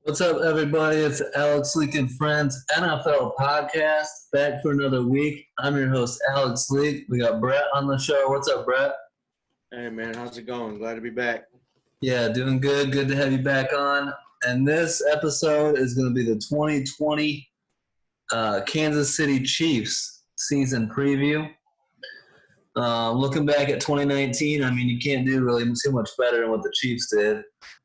What's up, everybody? It's Alex Leak and Friends NFL podcast back for another week. I'm your host, Alex Leak. We got Brett on the show. What's up, Brett? Hey man, how's it going? Glad to be back. Yeah, doing good. Good to have you back on. And this episode is going to be the 2020 Kansas City Chiefs season preview. Looking back at 2019, I mean, you can't do really too much better than what the Chiefs did.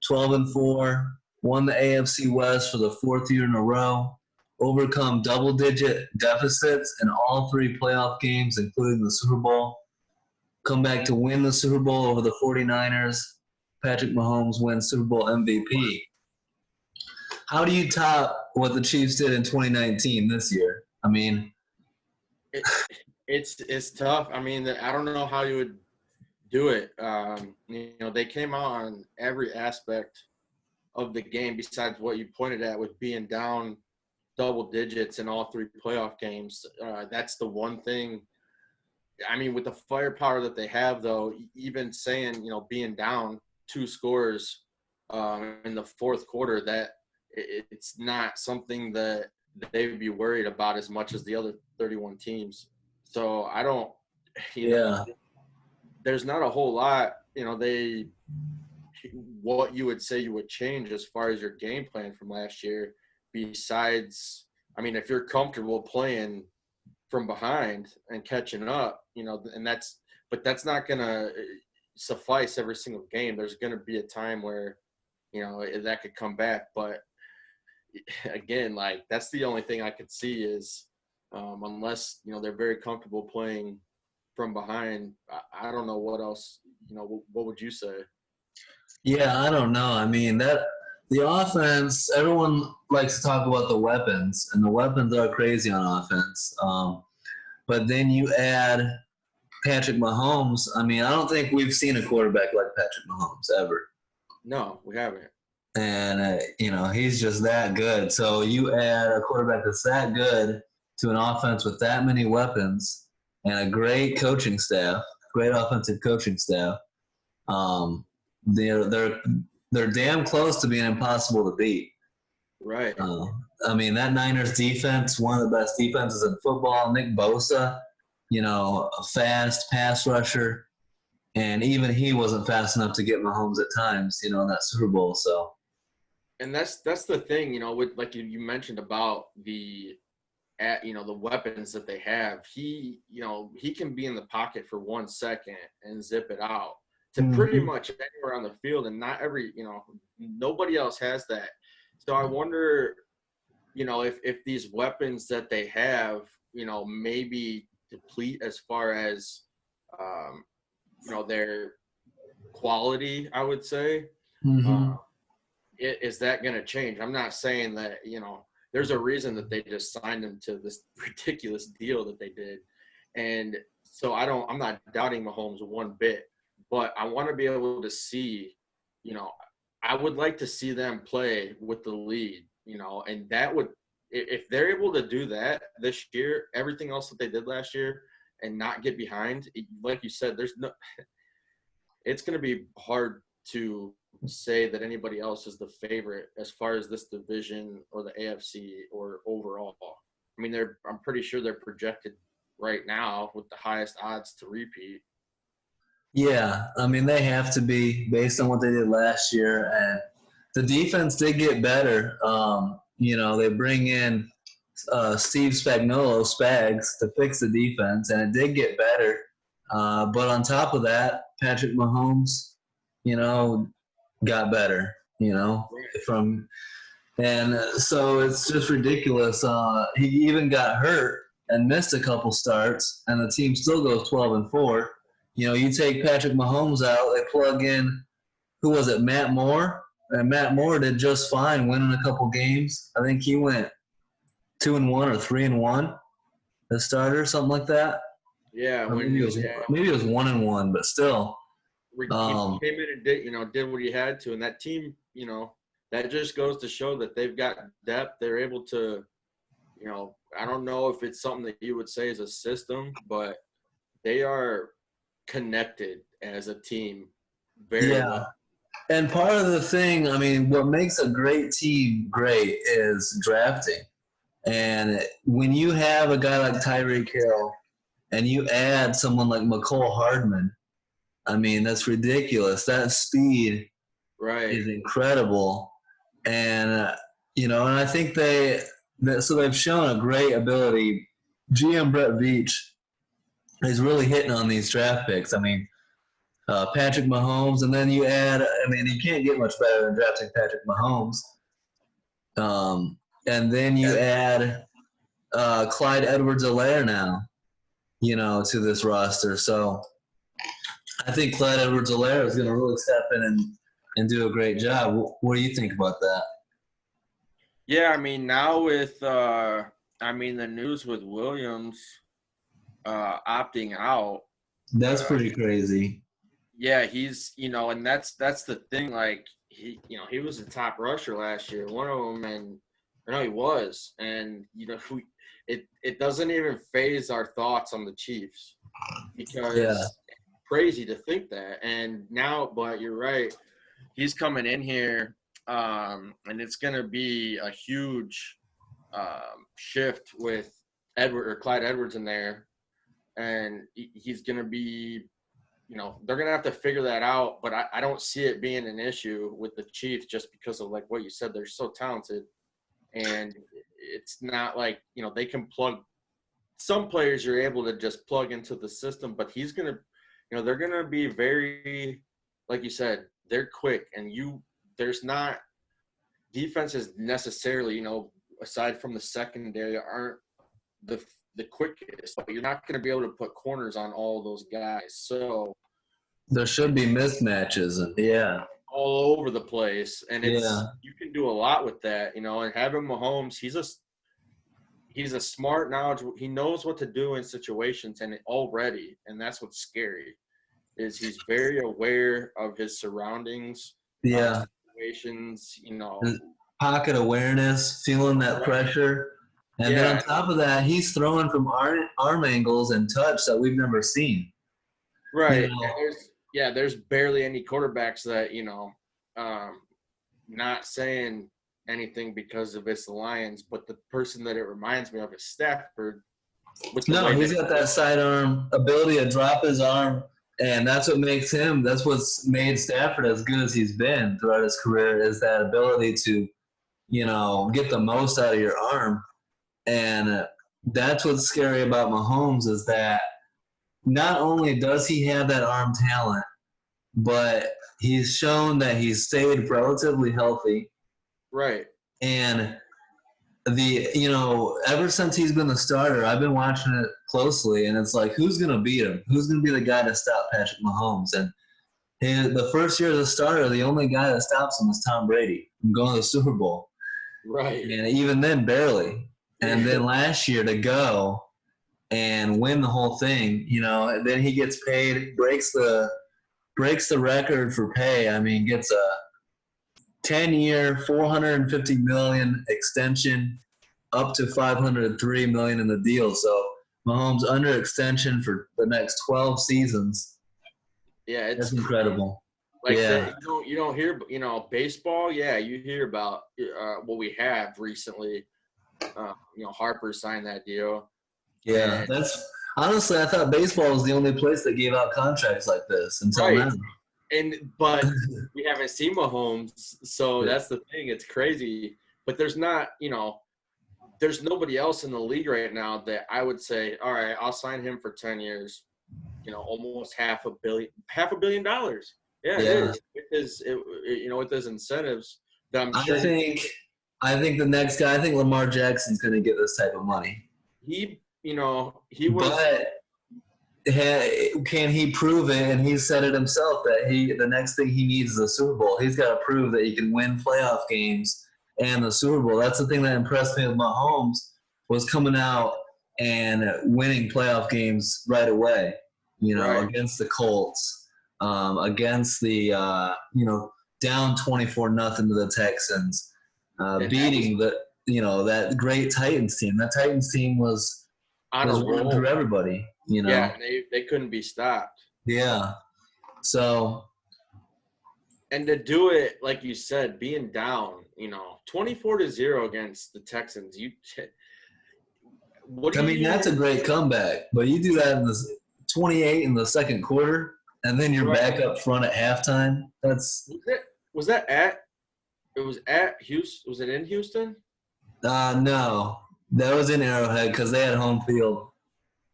12-4, won the AFC West for the fourth year in a row, overcome double-digit deficits in all three playoff games, including the Super Bowl. Come back to win the Super Bowl over the 49ers. Patrick Mahomes wins Super Bowl MVP. How do you top what the Chiefs did in 2019 this year? I mean, It's tough. I mean, I don't know how you would do it. They came out on every aspect of the game besides what you pointed at with being down double digits in all three playoff games. That's the one thing. I mean, with the firepower that they have, though, even saying being down two scores in the fourth quarter, that it's not something that they would be worried about as much as the other 31 teams. So I don't, yeah. There's not a whole lot, what you would say you would change as far as your game plan from last year, besides, I mean, if you're comfortable playing from behind and catching up, but that's not going to suffice every single game. There's going to be a time where, that could come back. But again, like, that's the only thing I could see is, unless they're very comfortable playing from behind. I don't know what else. What would you say? Yeah, I don't know. I mean, that the offense, everyone likes to talk about the weapons, and the weapons are crazy on offense. But then you add Patrick Mahomes. I mean, I don't think we've seen a quarterback like Patrick Mahomes ever. No, we haven't. And, he's just that good. So you add a quarterback that's that good to an offense with that many weapons and a great coaching staff, great offensive coaching staff. They're damn close to being impossible to beat. Right. I mean, that Niners defense, one of the best defenses in football. Nick Bosa, a fast pass rusher, and even he wasn't fast enough to get Mahomes at times, in that Super Bowl. So, And that's the thing, with like you mentioned about the weapons that they have. He can be in the pocket for 1 second and zip it out to pretty much anywhere on the field, and not nobody else has that. So I wonder, if these weapons that they have, maybe deplete as far as their quality, I would say. Is that going to change? I'm not saying that, there's a reason that they just signed him to this ridiculous deal that they did. And so I'm not doubting Mahomes one bit, but I want to be able to see, I would like to see them play with the lead, and that would, if they're able to do that this year, everything else that they did last year and not get behind, like you said, it's going to be hard to say that anybody else is the favorite as far as this division or the AFC or overall. I mean, I'm pretty sure they're projected right now with the highest odds to repeat. Yeah, I mean, they have to be based on what they did last year, and the defense did get better. They bring in Steve Spagnuolo, Spags, to fix the defense, and it did get better. But on top of that, Patrick Mahomes, got better, from and so it's just ridiculous. He even got hurt and missed a couple starts, and the team still goes 12-4. You take Patrick Mahomes out, they plug in, who was it, Matt Moore, and Matt Moore did just fine, winning a couple games. I think he went 2-1 or 3-1, the starter, something like that. Yeah, maybe it was 1-1, but still. He came in and did what he had to, and that team, that just goes to show that they've got depth. They're able to, I don't know if it's something that you would say is a system, but they are connected as a team very well. And part of the thing, I mean, what makes a great team great is drafting. And when you have a guy like Tyreek Hill and you add someone like McCole Hardman, I mean, that's ridiculous. That speed Right. is incredible. And, and I think so they've shown a great ability. GM Brett Veach is really hitting on these draft picks. I mean, Patrick Mahomes, and then you add, I mean, you can't get much better than drafting Patrick Mahomes. And then you add Clyde Edwards-Helaire now, to this roster. So I think Clyde Edwards-Helaire is going to really step in and do a great job. What do you think about that? Yeah, I mean, now with the news with Williams opting out. That's pretty crazy. Yeah, he's, and that's the thing. Like he was a top rusher last year, one of them, and I know he was, and it doesn't even phase our thoughts on the Chiefs because it's crazy to think that. And now, but you're right, he's coming in here, and it's gonna be a huge shift with Clyde Edwards in there, and he's gonna be. They're going to have to figure that out, but I don't see it being an issue with the Chiefs just because of, like what you said, they're so talented. And it's not like, they can plug – some players you're able to just plug into the system, but he's going to – they're going to be very – like you said, they're quick. And there's not – defenses necessarily, aside from the secondary, aren't the quickest, but you're not going to be able to put corners on all those guys. So there should be mismatches, and all over the place. And you can do a lot with that, and having Mahomes, he's a smart knowledge. He knows what to do in situations and that's what's scary is he's very aware of his surroundings, situations, pocket awareness, feeling that pressure. And then on top of that, he's throwing from arm angles and touch that we've never seen. Right. There's barely any quarterbacks that, not saying anything because of it's the Lions, but the person that it reminds me of is Stafford. He's got that sidearm ability to drop his arm, and that's what's made Stafford as good as he's been throughout his career is that ability to, get the most out of your arm. And that's what's scary about Mahomes is that not only does he have that arm talent, but he's shown that he's stayed relatively healthy. Right. And ever since he's been the starter, I've been watching it closely, and it's like, who's going to beat him? Who's going to be the guy to stop Patrick Mahomes? And the first year as a starter, the only guy that stops him is Tom Brady from going to the Super Bowl. Right. And even then, barely. And then last year to go and win the whole thing, and then he gets paid, breaks the record for pay. I mean, gets a 10-year, $450 million extension, up to $503 million in the deal. So Mahomes under extension for the next 12 seasons. Yeah, it's incredible. Like you don't hear, baseball. Yeah, you hear about what we have recently. Harper signed that deal. Yeah, that's honestly, I thought baseball was the only place that gave out contracts like this until now. But we haven't seen Mahomes, so that's the thing. It's crazy, but there's not, there's nobody else in the league right now that I would say, all right, I'll sign him for 10 years. Almost $500 million. Yeah, it is. With those incentives that I'm sure. I think the next guy, I think Lamar Jackson's going to get this type of money. He was. But can he prove it? And he said it himself that the next thing he needs is a Super Bowl. He's got to prove that he can win playoff games and the Super Bowl. That's the thing that impressed me with Mahomes was coming out and winning playoff games right away. Against the Colts, against the down 24-0 to the Texans. Beating that great Titans team. That Titans team was running through everybody. Yeah, they couldn't be stopped. Yeah. So And to do it, like you said, being down, 24-0 against the Texans, what do I mean, you that's a great comeback, but you do that in the 28 in the second quarter, and then you're right? back up front at halftime. That's Was that at? It was at Houston. Was it in Houston? no, that was in Arrowhead because they had home field.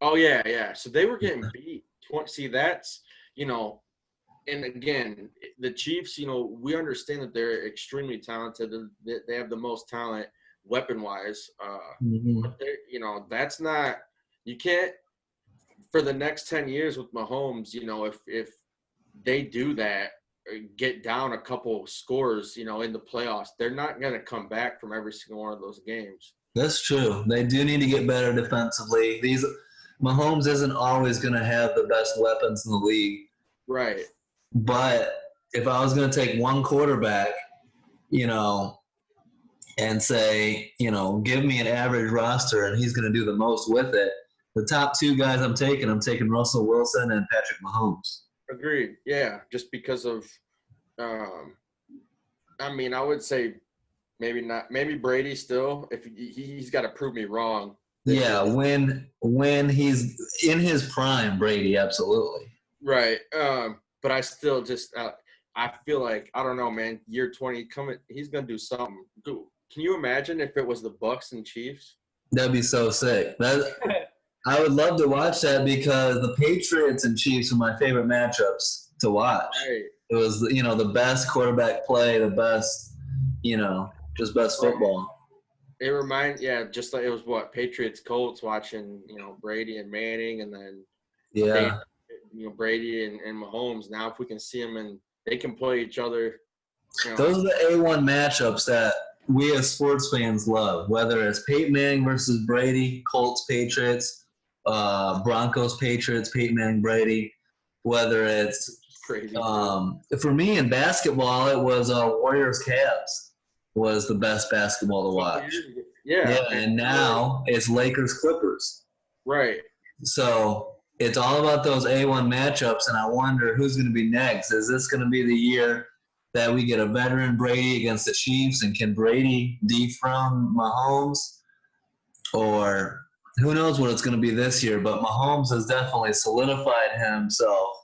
Oh yeah, yeah. So they were getting beat. See, that's you know, and again, the Chiefs. We understand that they're extremely talented. They have the most talent weapon wise. Mhm. But that's not. You can't for the next 10 years with Mahomes. If they do that, get down a couple scores, in the playoffs, they're not going to come back from every single one of those games. That's true. They do need to get better defensively. These Mahomes isn't always going to have the best weapons in the league, Right. but if I was going to take one quarterback, you know, and say, give me an average roster and he's going to do the most with it. The top two guys I'm taking Russell Wilson and Patrick Mahomes. Agreed. Yeah. Just because of, um, I would say maybe not, maybe Brady still, if he's got to prove me wrong this year. Yeah, when he's in his prime, Brady, absolutely. Right. But I still just, I feel like, I don't know, man, year 20 coming, he's going to do something. Can you imagine if it was the Bucks and Chiefs? That'd be so sick. I would love to watch that because the Patriots and Chiefs are my favorite matchups to watch. Right. It was, the best quarterback play, the best, just best football. It just like it was Patriots Colts watching, Brady and Manning, and then Yeah. Brady and Mahomes. Now if we can see them and they can play each other, Those are the A1 matchups that we as sports fans love, whether it's Peyton Manning versus Brady, Colts, Patriots, Broncos, Patriots, Peyton Manning, Brady, whether it's crazy. For me in basketball, it was Warriors, Cavs was the best basketball to watch. Yeah, and now it's Lakers, Clippers. Right. So it's all about those A1 matchups, and I wonder who's going to be next. Is this going to be the year that we get a veteran Brady against the Chiefs, and can Brady dethrone Mahomes? Or who knows what it's going to be this year, but Mahomes has definitely solidified himself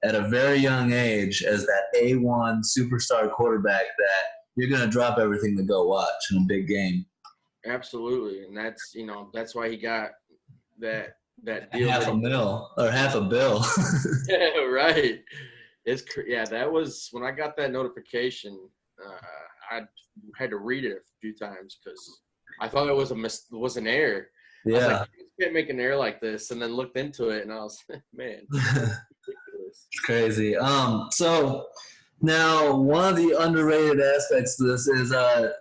at a very young age as that A1 superstar quarterback that you're going to drop everything to go watch in a big game. Absolutely, and that's why he got that deal. Half a bill. Yeah, right. That was when I got that notification. I had to read it a few times because I thought it was an error. Yeah. I was like, you can't make an error like this, and then looked into it, and I was, man, it's crazy. So now one of the underrated aspects to this is a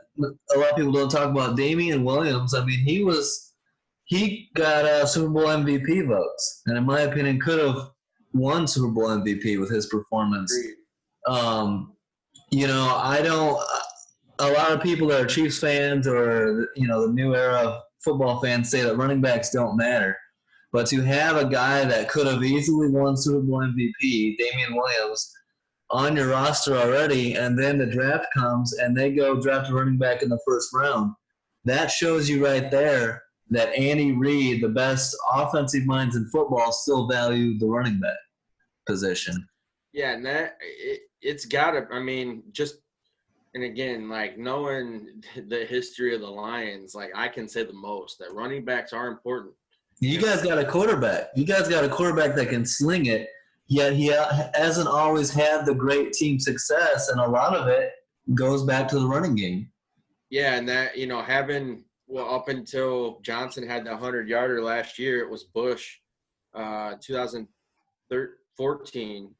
lot of people don't talk about Damian Williams. I mean, he got Super Bowl MVP votes, and in my opinion, could have won Super Bowl MVP with his performance. I don't. A lot of people that are Chiefs fans or the new era of football fans say that running backs don't matter, but to have a guy that could have easily won Super Bowl MVP, Damian Williams, on your roster already, and then the draft comes and they go draft a running back in the first round, that shows you right there that Andy Reid, the best offensive minds in football, still value the running back position. Yeah, and it's got to. And again, like knowing the history of the Lions, like I can say the most that running backs are important. You guys got a quarterback. You guys got a quarterback that can sling it, yet he hasn't always had the great team success, and a lot of it goes back to the running game. Yeah, and that having up until Johnson had the 100-yarder last year, it was Bush, 2014.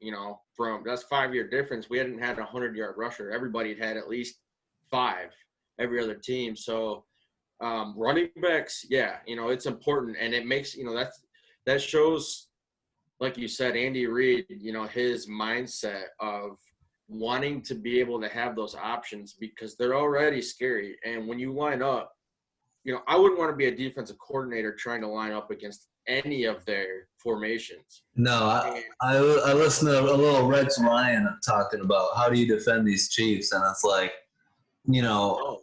From that's 5-year difference. We hadn't had a 100-yard rusher. Everybody had at least 5. Every other team. So running backs, it's important, and it makes that shows, like you said, Andy Reid, his mindset of wanting to be able to have those options because they're already scary. And when you line up, I wouldn't want to be a defensive coordinator trying to line up against any of their formations. No, And, I listened to a little Rex Ryan talking about how do you defend these Chiefs, and it's like, you know, oh,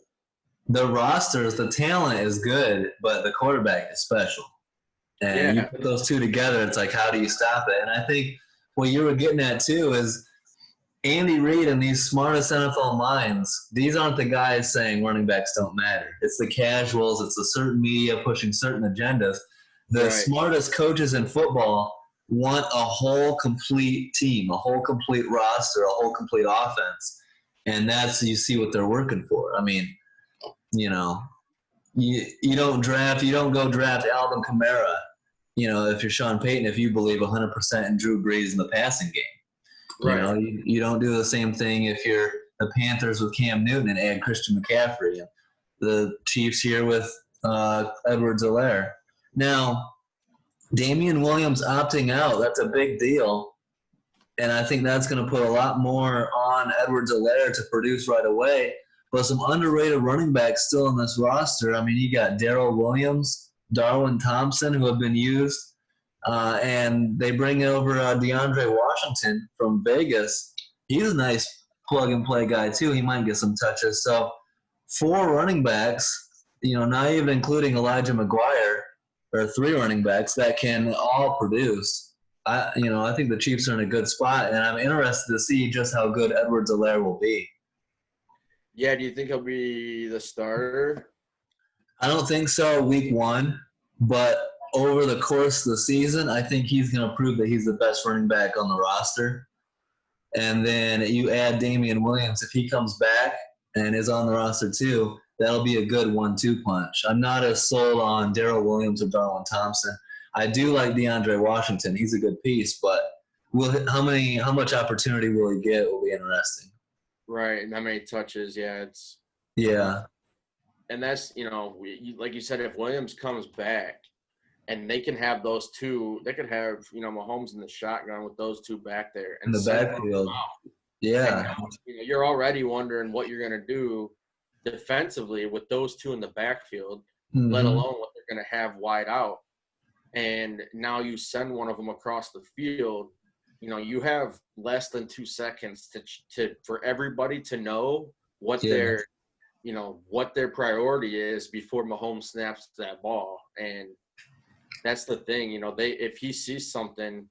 the rosters, the talent is good, but the quarterback is special. And you yeah, put those two together, it's like, how do you stop it? And I think what you were getting at too is Andy Reid and these smartest NFL minds, these aren't the guys saying running backs don't matter. It's the casuals, it's the certain media pushing certain agendas. The right. smartest coaches in football want a whole complete team, a whole complete roster, a whole complete offense. And that's, you see what they're working for. I mean, you know, you don't go draft Alvin Kamara, if you're Sean Payton, if you believe 100% in Drew Brees in the passing game. Right. You don't do the same thing if you're the Panthers with Cam Newton and add Christian McCaffrey. The Chiefs here with Edwards-Helaire. Now, Damian Williams opting out, that's a big deal. And I think that's going to put a lot more on Edwards-Helaire to produce right away. But some underrated running backs still on this roster. I mean, you got Darrell Williams, Darwin Thompson, who have been used. And they bring over DeAndre Washington from Vegas. He's a nice plug-and-play guy, too. He might get some touches. So 4 running backs, not even including Elijah McGuire, or 3 running backs that can all produce. I think the Chiefs are in a good spot, and I'm interested to see just how good Edwards-Helaire will be. Yeah, do you think he'll be the starter? I don't think so week 1, but over the course of the season, I think he's going to prove that he's the best running back on the roster. And then you add Damian Williams. If he comes back and is on the roster too, that'll be a good 1-2 punch. I'm not as sold on Darrell Williams or Darwin Thompson. I do like DeAndre Washington. He's a good piece, but how much opportunity will he get will be interesting. Right, and how many touches? Yeah. And that's like you said, if Williams comes back, and they can have those two, they could have Mahomes in the shotgun with those two back there In and the backfield. Yeah. And, you're already wondering what you're going to do defensively with those two in the backfield, let alone what they're going to have wide out. And now you send one of them across the field. You have less than 2 seconds to for everybody to know what their priority is before Mahomes snaps that ball. And that's the thing, if he sees something,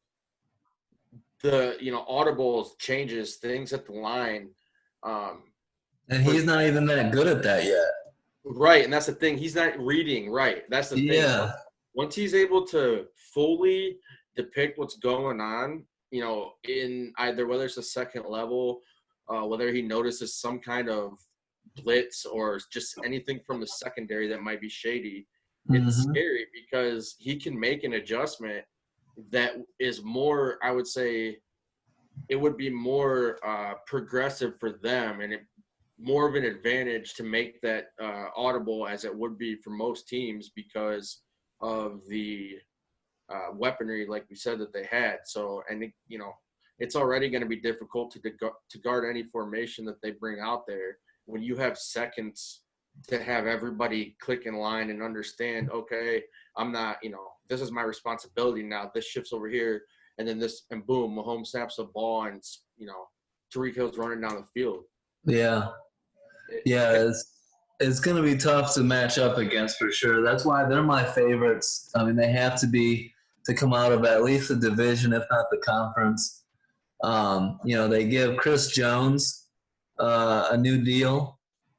audible changes things at the line. And he's not even that good at that yet. Right, and that's the thing. He's not reading right. That's the thing. Yeah. Once he's able to fully depict what's going on, in either whether it's a second level, whether he notices some kind of blitz or just anything from the secondary that might be shady, it's scary because he can make an adjustment that is more, I would say, it would be more progressive for them and more of an advantage to make that audible as it would be for most teams because of the weaponry, like we said, that they had. So, and it's already going to be difficult to guard any formation that they bring out there when you have seconds to have everybody click in line and understand, okay, I'm not, this is my responsibility now. This shifts over here, and then and boom, Mahomes snaps the ball, and Tyreek Hill's running down the field. Yeah, it's going to be tough to match up against for sure. That's why they're my favorites. I mean, they have to come out of at least the division, if not the conference. They give Chris Jones a new deal.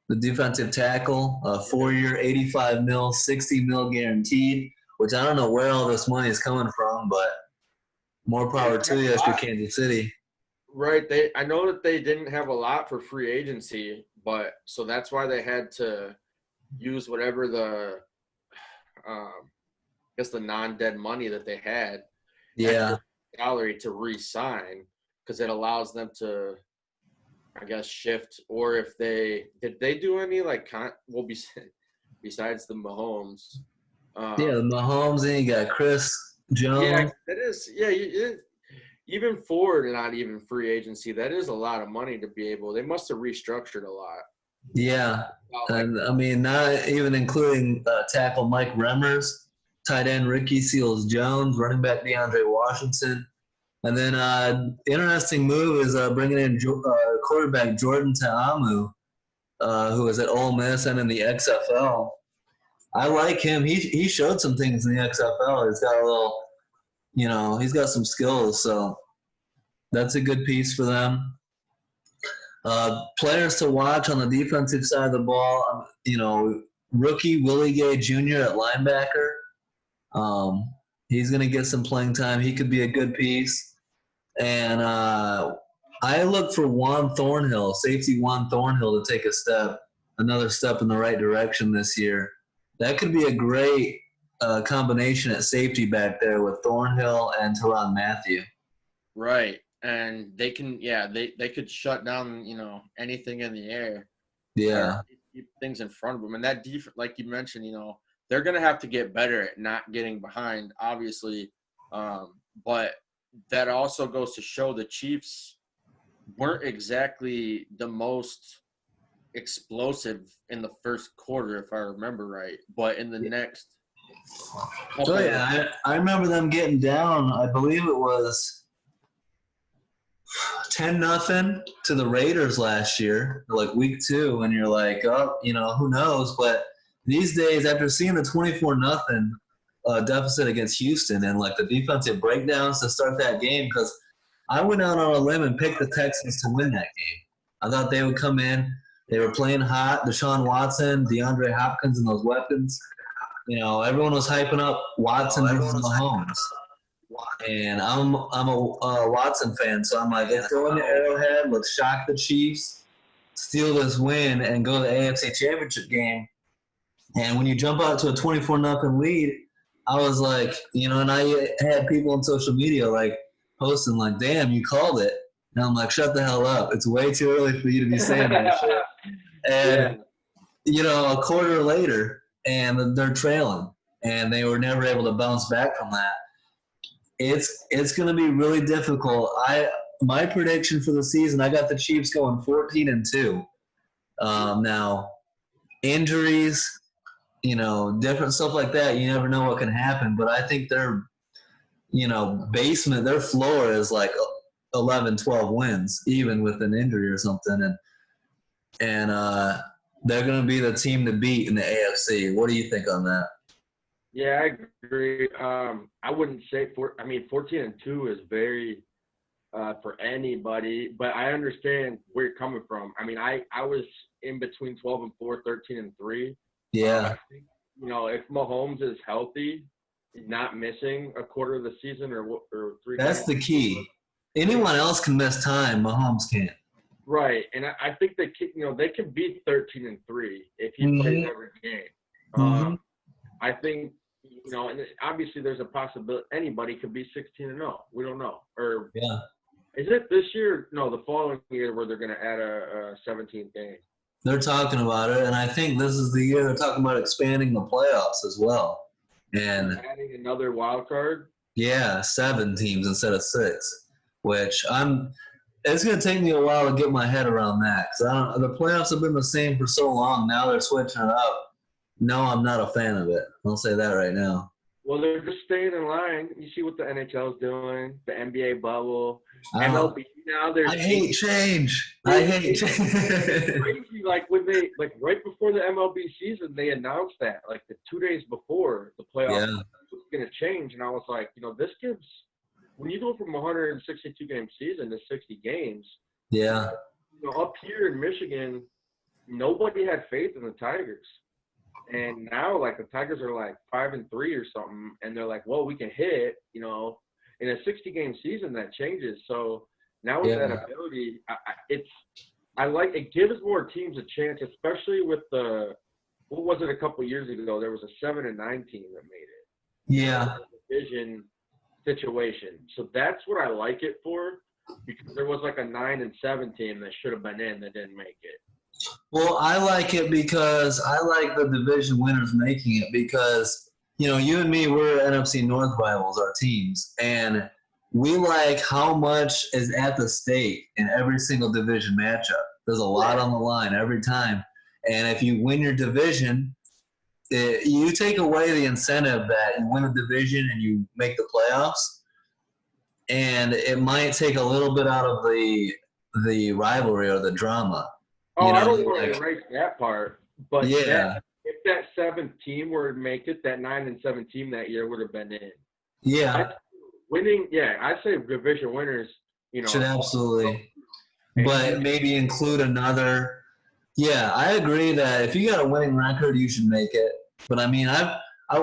The defensive tackle, 4-year, $85 million, $60 million guaranteed, which I don't know where all this money is coming from, but more power to you if you're Kansas City. Right. I know that they didn't have a lot for free agency, but so that's why they had to use whatever the non-dead money that they had, salary to re-sign, because it allows them to, I guess, shift. Or if did they do any besides the Mahomes? The Mahomes, and you got Chris Jones. Yeah, that is. Yeah, even for not even free agency, that is a lot of money to be able. They must have restructured a lot. Yeah, and I mean, not even including tackle Mike Remmers, tight end Ricky Seals-Jones, running back DeAndre Washington. And then interesting move is bringing in quarterback Jordan Ta'amu, who is at Ole Miss and in the XFL. I like him. He showed some things in the XFL. He's got a little, he's got some skills. So that's a good piece for them. Players to watch on the defensive side of the ball, rookie Willie Gay Jr. at linebacker. He's going to get some playing time. He could be a good piece. And I look for Juan Thornhill, safety Juan Thornhill, to take another step in the right direction this year. That could be a great combination at safety back there with Thornhill and Tyrann Mathieu. Right. And they can, they could shut down, anything in the air. Yeah. Keep things in front of them. And that defense, like you mentioned, they're going to have to get better at not getting behind, obviously. But that also goes to show the Chiefs weren't exactly the most explosive in the first quarter, if I remember right. But in the next I remember them getting down. I believe it was 10-0 to the Raiders last year, like week 2, and you're like, oh, who knows? But these days, after seeing the 24-0 deficit against Houston and like the defensive breakdowns to start that game, because I went out on a limb and picked the Texans to win that game. I thought they would come in. They were playing hot. Deshaun Watson, DeAndre Hopkins, and those weapons. Everyone was hyping up Watson versus Mahomes. And I'm a Watson fan, so I'm like, let's go into Arrowhead, let's shock the Chiefs, steal this win, and go to the AFC Championship game. And when you jump out to a 24-0 lead, I was like, and I had people on social media like posting like, damn, you called it. And I'm like, shut the hell up. It's way too early for you to be saying that shit. And, a quarter later, and they're trailing. And they were never able to bounce back from that. It's going to be really difficult. My prediction for the season, I got the Chiefs going 14-2. Now, injuries, different stuff like that, you never know what can happen. But I think their, their floor is like 11, 12 wins, even with an injury or something. And they're going to be the team to beat in the AFC. What do you think on that? Yeah, I agree. I wouldn't say 14-2 is very for anybody, but I understand where you're coming from. I mean, I was in between 12-4, 13-3. Yeah. I think, if Mahomes is healthy, not missing a quarter of the season or 3. That's the key. Anyone else can miss time. Mahomes can't. Right, and I think they can beat 13-3 if he plays every game. I think and obviously there's a possibility anybody could be 16-0. We don't know. Or is it this year? No, the following year where they're going to add a 17th game. They're talking about it, and I think this is the year they're talking about expanding the playoffs as well. And adding another wild card? Yeah, 7 teams instead of 6, which it's going to take me a while to get my head around that. Because the playoffs have been the same for so long. Now they're switching it up. No, I'm not a fan of it. I'll say that right now. Well, they're just staying in line. You see what the NHL is doing, the NBA bubble, MLB now. I hate change. Crazy. Like when they right before the MLB season, they announced that like the 2 days before the playoffs was going to change, and I was like, this gives when you go from 162 game season to 60 games. Yeah. Up here in Michigan, nobody had faith in the Tigers. And now, like, the Tigers are, like, 5-3 or something, and they're like, well, we can hit, in a 60-game season, that changes. So now with that ability, it gives more teams a chance, especially with what was it a couple years ago? There was a 7-9 team that made it. Yeah. Division situation. So that's what I like it for, because there was, like, a 9-7 team that should have been in that didn't make it. Well, I like it because I like the division winners making it because, you and me, we're NFC North rivals, our teams, and we like how much is at the stake in every single division matchup. There's a lot on the line every time. And if you win your division, you take away the incentive that you win a division and you make the playoffs, and it might take a little bit out of the rivalry or the drama. Oh, You I know, don't want to like erase that part, but yeah, if that 7th team were to make it, that 9-7 team that year would have been in. yeah, Winning, yeah, I'd say division winners, you should know, absolutely, and but maybe include another. Yeah, I agree that if you got a winning record, you should make it. But I mean,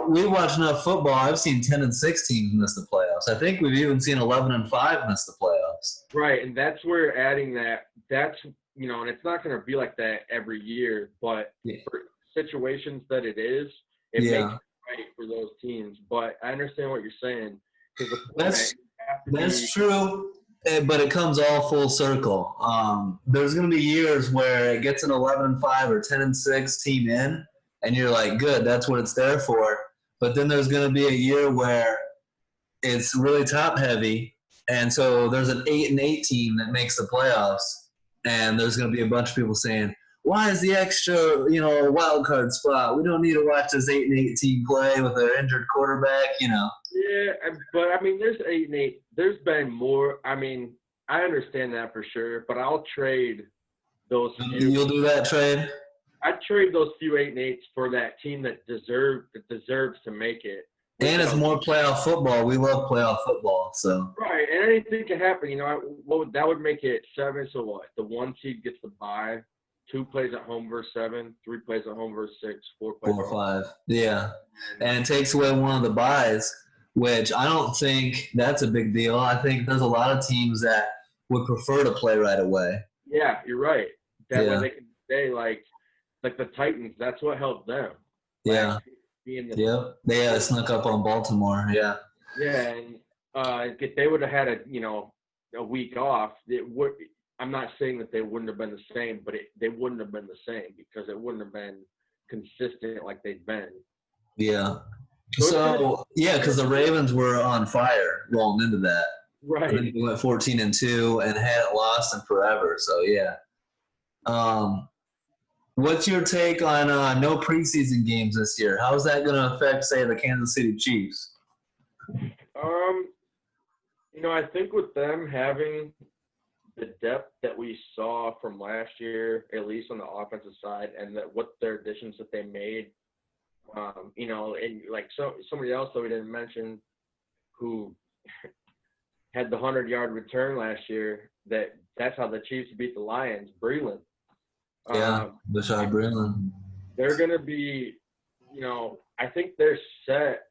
we watch enough football. I've seen 10-6 teams miss the playoffs. I think we've even seen 11-5 miss the playoffs. right, and that's where adding that's and it's not going to be like that every year, but Yeah. for situations that it is, it makes Yeah, it right for those teams. But I understand what you're saying because the that's format have to that's be true. But it comes all full circle. There's going to be years where it gets an 11-5 or 10-6 team in, and you're like, good, that's what it's there for. But then there's going to be a year where it's really top heavy, and so there's an 8-8 team that makes the playoffs, and there's going to be a bunch of people saying, "Why is the extra, wild card spot? We don't need to watch this 8-8 team play with an injured quarterback." Yeah, but I mean, there's 8-8. There's been more. I mean, I understand that for sure, but I'll trade those few. You'll do that trade, I'd trade those few 8-8s for that team that deserves to make it. and it's Without more playoff football. We love playoff football, so right, and anything can happen. That would make it 7. So what? The 1 seed gets the bye. 2 plays at home versus 7. 3 plays at home versus 6. 4 plays 4 at or home. 5, yeah, and it takes away one of the buys, which I don't think that's a big deal. I think there's a lot of teams that would prefer to play right away. Yeah, you're right. That way Yeah. they can stay like the Titans. That's what helped them. Yeah. Last year, being the Yep. They snuck up on Baltimore. Yeah. yeah, and if they would have had a week off, it would. I'm not saying that they wouldn't have been the same, but they wouldn't have been the same because it wouldn't have been consistent like they've been. Yeah. So it's gonna So yeah, because the Ravens were on fire rolling into that. I right. think they went 14-2 and hadn't lost in forever. So yeah. What's your take on no preseason games this year? How is that going to affect, say, the Kansas City Chiefs? I think with them having the depth that we saw from last year, at least on the offensive side, and that what their additions that they made, and like somebody else that we didn't mention, who had the 100-yard return last year. That's how the Chiefs beat the Lions. Breeland. Yeah, Bashaud Breeland. They're going to be, I think they're set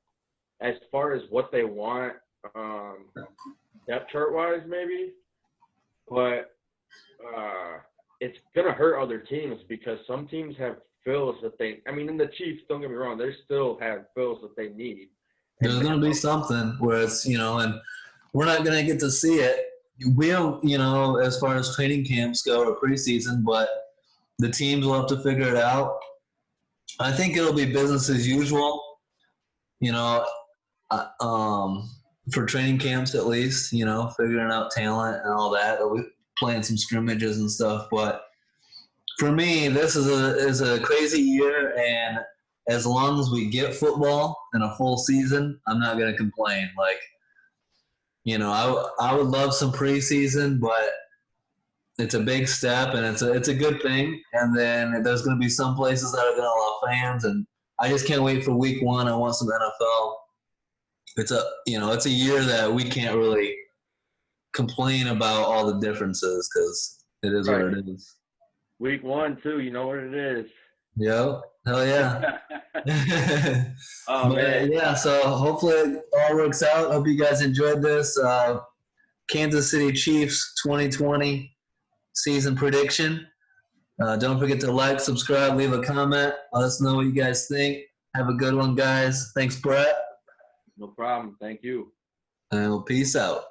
as far as what they want, depth chart wise, maybe. But it's going to hurt other teams because some teams have fills that and the Chiefs, don't get me wrong, they still have fills that they need. There's going to be something where it's, and we're not going to get to see it. We don't, as far as training camps go or preseason, but the teams will have to figure it out. I think it'll be business as usual, for training camps at least, figuring out talent and all that. They'll be playing some scrimmages and stuff. But for me, this is a crazy year, and as long as we get football in a full season, I'm not going to complain. Like, I would love some preseason, but it's a big step and it's a good thing. And then there's going to be some places that are going to allow fans, and I just can't wait for week 1. I want some NFL. It's a year that we can't really complain about all the differences because it is what it is. Week 1 too, you know what it is. Yep. Hell yeah. Oh, man. Yeah, so hopefully it all works out. Hope you guys enjoyed this. Kansas City Chiefs 2020 season prediction. Don't forget to like, subscribe, leave a comment. Let us know what you guys think. Have a good one, guys. Thanks, Brett. No problem. Thank you. And peace out.